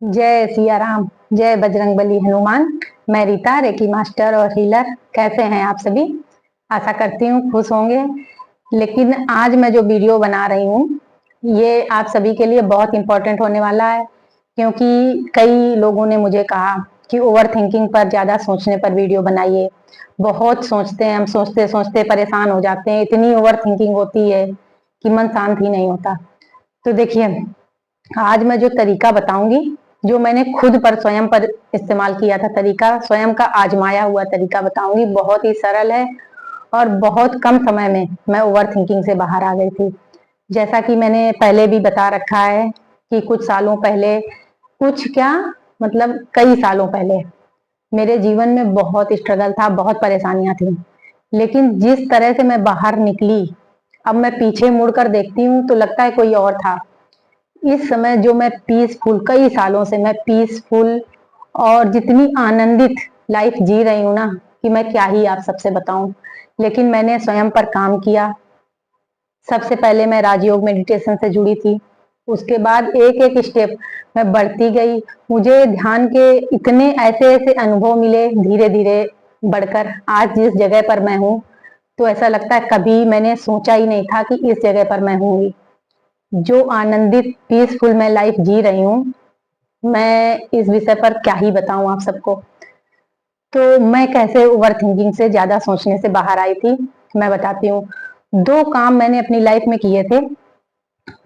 जय सिया राम। जय बजरंगबली हनुमान। मैं रीता, रेकी मास्टर और हीलर। कैसे हैं आप सभी? आशा करती हूँ खुश होंगे। लेकिन आज मैं जो वीडियो बना रही हूँ ये आप सभी के लिए बहुत इंपॉर्टेंट होने वाला है, क्योंकि कई लोगों ने मुझे कहा कि ओवर थिंकिंग पर, ज्यादा सोचने पर वीडियो बनाइए। बहुत सोचते हैं हम, सोचते सोचते परेशान हो जाते हैं, इतनी ओवर थिंकिंग होती है कि मन शांत ही नहीं होता। तो देखिए, आज मैं जो तरीका बताऊंगी, जो मैंने खुद पर, स्वयं पर इस्तेमाल किया था तरीका, स्वयं का आजमाया हुआ तरीका बताऊंगी। बहुत ही सरल है और बहुत कम समय में मैं ओवर थिंकिंग से बाहर आ गई थी। जैसा कि मैंने पहले भी बता रखा है कि कुछ सालों पहले, कुछ क्या मतलब कई सालों पहले मेरे जीवन में बहुत स्ट्रगल था, बहुत परेशानियां थी। लेकिन जिस तरह से मैं बाहर निकली, अब मैं पीछे मुड़कर देखती हूँ तो लगता है कोई और था। इस समय जो मैं पीसफुल, कई सालों से मैं पीसफुल और जितनी आनंदित लाइफ जी रही हूँ ना, कि मैं क्या ही आप सबसे बताऊं। लेकिन मैंने स्वयं पर काम किया। सबसे पहले मैं राजयोग मेडिटेशन से जुड़ी थी। उसके बाद एक एक स्टेप मैं बढ़ती गई। मुझे ध्यान के इतने ऐसे ऐसे अनुभव मिले, धीरे धीरे बढ़कर आज जिस जगह पर मैं हूँ, तो ऐसा लगता है कभी मैंने सोचा ही नहीं था कि इस जगह पर मैं हूँ। जो आनंदित पीसफुल मैं लाइफ जी रही हूँ, मैं इस विषय पर क्या ही बताऊं आप सबको। तो मैं कैसे ओवर थिंकिंग से, ज्यादा सोचने से बाहर आई थी, मैं बताती हूँ। दो काम मैंने अपनी लाइफ में किए थे।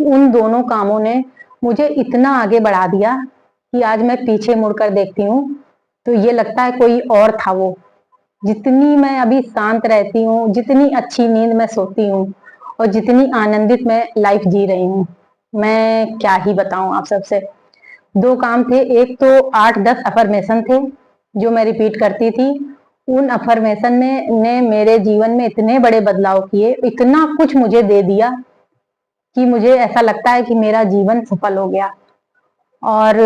उन दोनों कामों ने मुझे इतना आगे बढ़ा दिया कि आज मैं पीछे मुड़कर देखती हूँ तो ये लगता है कोई और था वो। जितनी मैं अभी शांत रहती हूँ, जितनी अच्छी नींद मैं सोती हूँ और जितनी आनंदित मैं लाइफ जी रही हूँ, मैं क्या ही बताऊं आप सबसे। दो काम थे। एक तो 8-10 अफर्मेशन थे जो मैं रिपीट करती थी। उन अफर्मेशन ने मेरे जीवन में इतने बड़े बदलाव किए, इतना कुछ मुझे दे दिया कि मुझे ऐसा लगता है कि मेरा जीवन सफल हो गया। और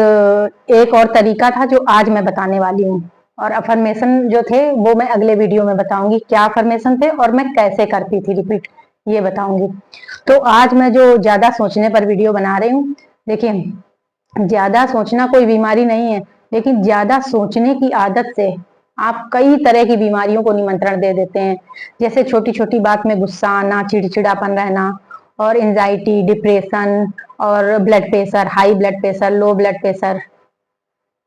एक और तरीका था जो आज मैं बताने वाली हूँ। और अफर्मेशन जो थे वो मैं अगले वीडियो में बताऊंगी, क्या अफर्मेशन थे और मैं कैसे करती थी रिपीट, ये बताऊंगी। तो आज मैं जो ज्यादा सोचने पर वीडियो बना रही हूँ, देखिए, ज्यादा सोचना कोई बीमारी नहीं है, लेकिन ज्यादा सोचने की आदत से आप कई तरह की बीमारियों को निमंत्रण दे देते हैं। जैसे छोटी छोटी बात में गुस्सा आना, चिड़चिड़ापन रहना, और एंजाइटी, डिप्रेशन, और blood pressure, high blood pressure, low blood pressure.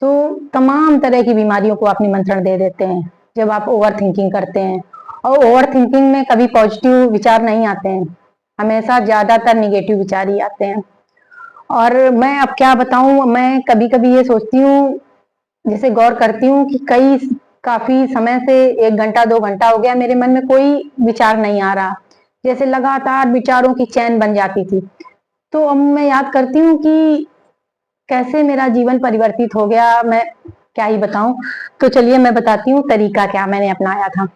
तो तमाम तरह की बीमारियों को आप निमंत्रण दे देते हैं जब आप ओवर थिंकिंग करते हैं। और ओवर थिंकिंग में कभी पॉजिटिव विचार नहीं आते हैं, हमेशा ज्यादातर निगेटिव विचार ही आते हैं। और मैं अब क्या बताऊं, मैं कभी कभी ये सोचती हूँ, जैसे गौर करती हूँ कि काफी समय से 1 घंटा 2 घंटा हो गया मेरे मन में कोई विचार नहीं आ रहा। जैसे लगातार विचारों की चैन बन जाती थी। तो अब मैं याद करती हूँ कि कैसे मेरा जीवन परिवर्तित हो गया, मैं क्या ही बताऊं। तो चलिए मैं बताती हूँ तरीका क्या मैंने अपनाया था।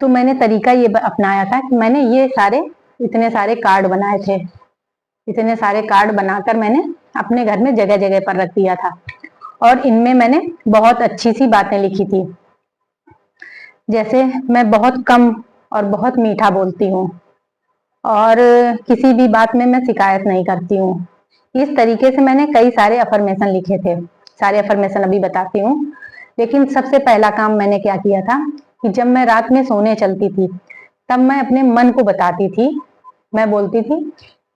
तो मैंने तरीका ये अपनाया था कि मैंने ये सारे, इतने सारे कार्ड बनाए थे। इतने सारे कार्ड बनाकर मैंने अपने घर में जगह जगह पर रख दिया था। और इनमें मैंने बहुत अच्छी सी बातें लिखी थी। जैसे, मैं बहुत कम और बहुत मीठा बोलती हूँ, और किसी भी बात में मैं शिकायत नहीं करती हूँ। इस तरीके से मैंने कई सारे अफर्मेशन लिखे थे। सारे अफर्मेशन अभी बताती हूँ। लेकिन सबसे पहला काम मैंने क्या किया था कि जब मैं रात में सोने चलती थी, तब मैं अपने मन को बताती थी, मैं बोलती थी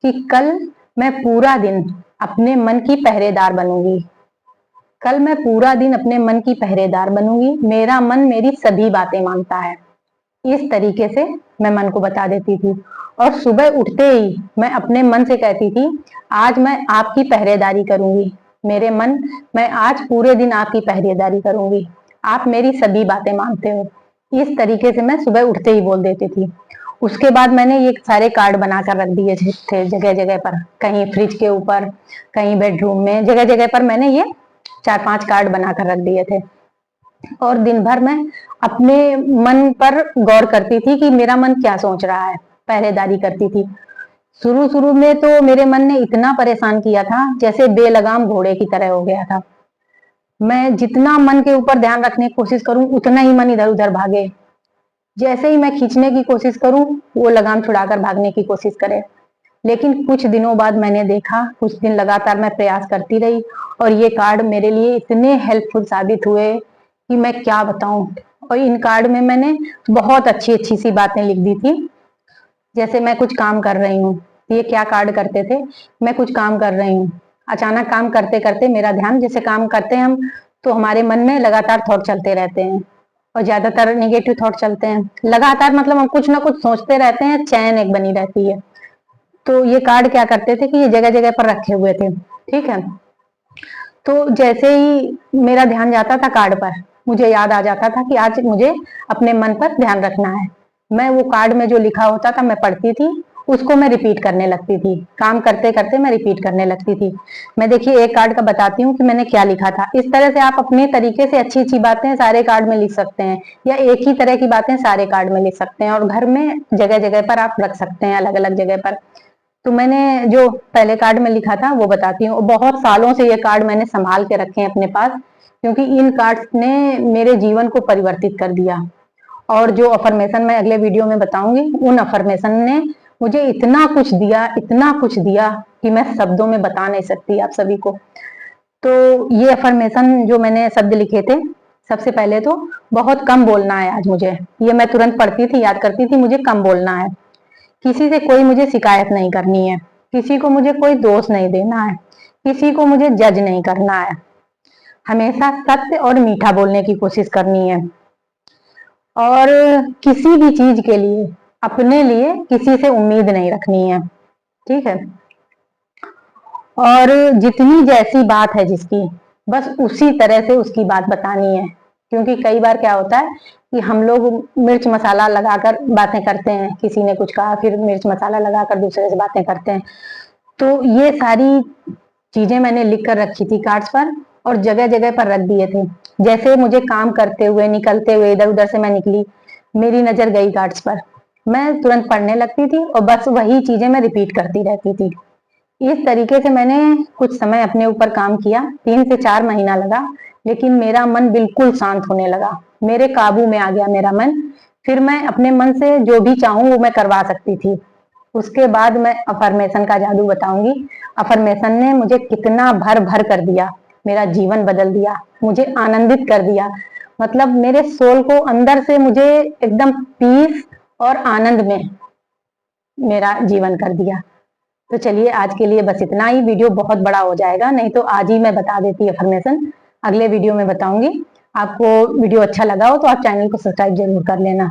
कि कल मैं पूरा दिन अपने मन की पहरेदार बनूंगी। कल मैं पूरा दिन अपने मन की पहरेदार बनूंगी, मेरा मन मेरी सभी बातें मानता है। इस तरीके से मैं मन को बता देती थी। और सुबह उठते ही मैं अपने मन से कहती थी, आज मैं आपकी पहरेदारी करूंगी। मेरे मन, मैं आज पूरे दिन आपकी पहरेदारी करूंगी, आप मेरी सभी बातें मानते हो। इस तरीके से मैं सुबह उठते ही बोल देती थी। उसके बाद मैंने ये सारे कार्ड बनाकर रख दिए थे जगह जगह पर, कहीं फ्रिज के ऊपर, कहीं बेडरूम में, जगह जगह पर मैंने ये 4-5 कार्ड बनाकर रख दिए थे। और दिन भर मैं अपने मन पर गौर करती थी कि मेरा मन क्या सोच रहा है, पहरेदारी करती थी। शुरू शुरू में तो मेरे मन ने इतना परेशान किया था, जैसे बेलगाम घोड़े की तरह हो गया था। मैं जितना मन के ऊपर ध्यान रखने की कोशिश करूं, उतना ही मन इधर उधर भागे। जैसे ही मैं खींचने की कोशिश करूं, वो लगाम छुड़ाकर भागने की कोशिश करे। लेकिन कुछ दिनों बाद मैंने देखा, कुछ दिन लगातार मैं प्रयास करती रही और ये कार्ड मेरे लिए इतने हेल्पफुल साबित हुए कि मैं क्या बताऊं। और इन कार्ड में मैंने बहुत अच्छी अच्छी सी बातें लिख दी थी। जैसे मैं कुछ काम कर रही हूँ, ये क्या कार्ड करते थे, मैं कुछ काम कर रही हूँ, अचानक काम करते करते मेरा ध्यान, जैसे काम करते हैं हम तो हमारे मन में लगातार थॉट चलते रहते हैं और ज्यादातर नेगेटिव थॉट चलते हैं लगातार, मतलब हम कुछ ना कुछ सोचते रहते हैं, चैन एक बनी रहती है। तो ये कार्ड क्या करते थे कि ये जगह जगह पर रखे हुए थे, ठीक है। तो जैसे ही मेरा ध्यान जाता था कार्ड पर, मुझे याद आ जाता था कि आज मुझे अपने मन पर ध्यान रखना है। मैं वो कार्ड में जो लिखा होता था मैं पढ़ती थी, उसको मैं रिपीट करने लगती थी, काम करते करते मैं रिपीट करने लगती थी। मैं देखिए एक कार्ड का बताती हूँ कि मैंने क्या लिखा था। इस तरह से आप अपने तरीके से अच्छी अच्छी बातें सारे कार्ड में लिख सकते हैं, या एक ही तरह की बातें सारे कार्ड में लिख सकते हैं और घर में जगह जगह पर आप रख सकते हैं, अलग अलग जगह पर। तो मैंने जो पहले कार्ड में लिखा था वो बताती हूँ। बहुत सालों से ये कार्ड मैंने संभाल के रखे हैं अपने पास, क्योंकि इन कार्ड्स ने मेरे जीवन को परिवर्तित कर दिया। और जो अफर्मेशन मैं अगले वीडियो में बताऊंगी, उन अफर्मेशन ने मुझे इतना कुछ दिया, इतना कुछ दिया कि मैं शब्दों में बता नहीं सकती आप सभी को। तो ये अफर्मेशन जो मैंने शब्द लिखे थे, सबसे पहले तो बहुत कम बोलना है आज मुझे। ये मैं तुरंत पढ़ती थी, याद करती थी, मुझे कम बोलना है। किसी से कोई मुझे शिकायत नहीं करनी है, किसी को मुझे कोई दोष नहीं देना है, किसी को मुझे जज नहीं करना है। हमेशा सत्य और मीठा बोलने की कोशिश करनी है। और किसी भी चीज के लिए, अपने लिए किसी से उम्मीद नहीं रखनी है, ठीक है। और जितनी जैसी बात है जिसकी, बस उसी तरह से उसकी बात बतानी है। क्योंकि कई बार क्या होता है कि हम लोग मिर्च मसाला लगाकर बातें करते हैं, किसी ने कुछ कहा फिर मिर्च मसाला लगाकर दूसरे से बातें करते हैं। तो ये सारी चीजें मैंने लिख कर रखी थी कार्ड्स पर और जगह जगह पर रख दिए थे। जैसे मुझे काम करते हुए, निकलते हुए, इधर उधर से मैं निकली, मेरी नजर गई कार्ड्स पर, मैं तुरंत पढ़ने लगती थी और बस वही चीजें मैं रिपीट करती रहती थी। इस तरीके से मैंने कुछ समय अपने ऊपर काम किया, 3 से 4 महीना लगा, लेकिन मेरा मन बिल्कुल शांत होने लगा, मेरे काबू में आ गया मेरा मन। फिर मैं अपने मन से जो भी चाहूं वो मैं करवा सकती थी। उसके बाद मैं अफर्मेशन का जादू बताऊंगी। अफर्मेशन ने मुझे कितना भर भर कर दिया, मेरा जीवन बदल दिया, मुझे आनंदित कर दिया। मतलब मेरे सोल को अंदर से मुझे एकदम पीस और आनंद में मेरा जीवन कर दिया। तो चलिए आज के लिए बस इतना ही। वीडियो बहुत बड़ा हो जाएगा, नहीं तो आज ही मैं बता देती अफर्मेशन, अगले वीडियो में बताऊंगी। आपको वीडियो अच्छा लगा हो तो आप चैनल को सब्सक्राइब जरूर कर लेना।